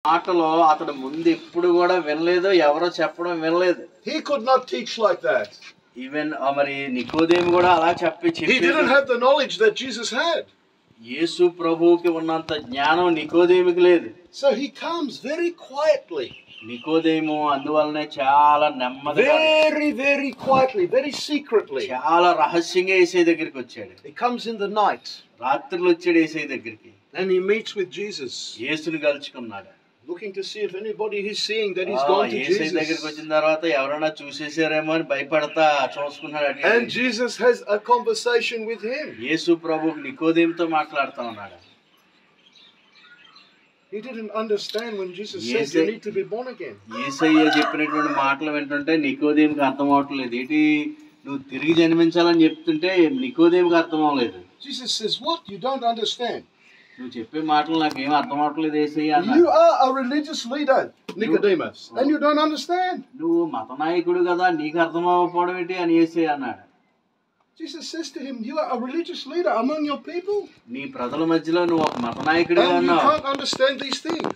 మాటలో అతడు ముందు ఎప్పుడు కూడా వినలేదు, ఎవరో చెప్పడం వినలేదు. He could not teach like that. Even మరి నికోదేము కూడా అలా He didn't have the knowledge that Jesus had. యేసు ప్రభువుకి ఉన్నంత జ్ఞానం నికోదేముకి లేదు. So he comes very quietly. నికోదేము అందువల్లనే చాలా నెమ్మదిగా, Very quietly, very secretly. చాలా రహస్యంగా యేసయ్య దగ్గరికి వచ్చాడు. He comes in the night. రాత్రులు వచ్చాడు యేసయ్య దగ్గరికి. And he meets with Jesus. యేసుని కలుసుకున్నాడు. Looking to see if anybody is seeing that he's gone to యేసయ్య దగ్గరికి Jesus. వచ్చిన తర్వాత ఎవరైనా చూసేసారేమో అని భయపడతా చూసుకున్నాడు. And Jesus has a conversation with him. యేసు ప్రభువు నికోదేముతో మాట్లాడుతూ ఉన్నాడు. He didn't understand when Jesus said you need to be born again. యేసయ్య చెప్పినటువంటి మాటలు వింటుంటే నికోదేముకి అర్థం అవట్లేదు. ఏంటి నువ్వు తిరిగి జన్మించాలని చెప్తుంటే నికోదేముకి అర్థం అవ్వలేదు. Jesus says, what? You don't understand. నువ్వు చెప్పే మాటలు నాకు ఏం అర్థం అవట్లేదు యేసయ్య అన్నాడు. You are a religious leader, Nicodemus, and you don't understand. నువ్వు మత నాయకుడు కదా, నీకు అర్థం అవ్వకపోవడం ఏంటి అని యేసయ్య అన్నాడు. Jesus says to him, you are a religious leader among your people. నీ ప్రజల మధ్యలో నువ్వు ఒక మత నాయకుడిగా And you ఉన్నావు. can't understand these things.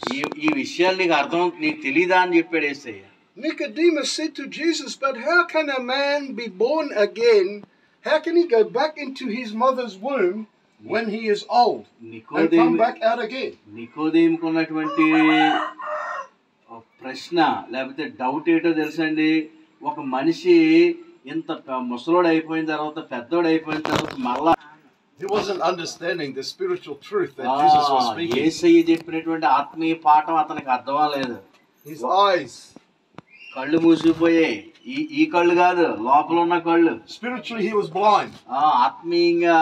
ఈ విషయాలు నీకు తెలీదా అని చెప్పాడు యేసయ్య. Nicodemus said to Jesus, but how can a man be born again? How can he go back into his mother's womb when he is old and come back out again? నికోదేముకు ఉన్నటువంటి ప్రశ్న లేకపోతే doubt ఏంటో తెలుసండి. ఒక మనిషి ఇంత ముసలోడు అయిపోయిన తర్వాత, పెద్దోడు అయిపోయిన తర్వాత మళ్ళా He wasn't understanding the spiritual truth that Jesus was speaking. యేసయ్య చెప్పినటువంటి ఆత్మీయ పాఠం అతనికి అర్థం అవ్వలేదు. His eyes, కళ్ళు మూసిపోయాయి. ఈ కళ్ళు కాదు, లోపల ఉన్న కళ్ళు. spiritually he was blind. ఆత్మీయంగా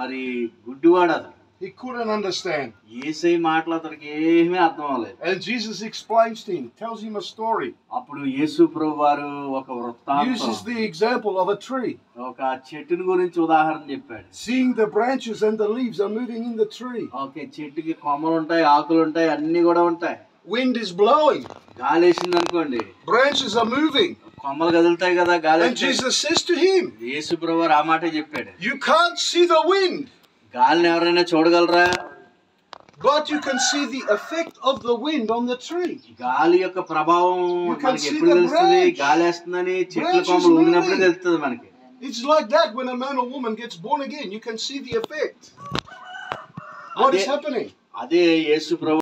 మరి గుడ్డివాడు అతను. He couldn't understand. యేసయ్య మాటలు అతనికి ఏమీ అర్థం అవ్వలేదు. And Jesus explains to him, tells him a story. అప్పుడు యేసు ప్రభువారు ఒక వృత్తాంతం, Uses the example of a tree. ఒక చెట్టుని గురించి ఉదాహరణ చెప్పాడు. Seeing the branches and the leaves are moving in the tree. Okay, చెట్టుకి కొమ్మలు ఉంటాయి, ఆకులు ఉంటాయి, అన్ని కూడా ఉంటాయి. Wind is blowing. గాలి వేసింది అనుకోండి, Branches are moving. కొమ్మలు కదులుతాయి కదా, గాలి. And Jesus says to him, యేసు ప్రభువారు ఆ మాటే చెప్పాడు. you can't see the wind, గాలిని ఎవరైనా చూడగలరా? but you can see the effect of the wind on the tree. గాలి యొక్క ప్రభావం మనకి ఎప్పుడు the తెలుస్తుంది? branch. గాలి వేస్తుందని చెట్ల Branch is కొమ్మలు ఊగినప్పుడు moving. తెలుస్తుంది మనకి. It's like that when a man or woman gets born again. You can see the effect. What is happening? అదే యేసు ప్రభు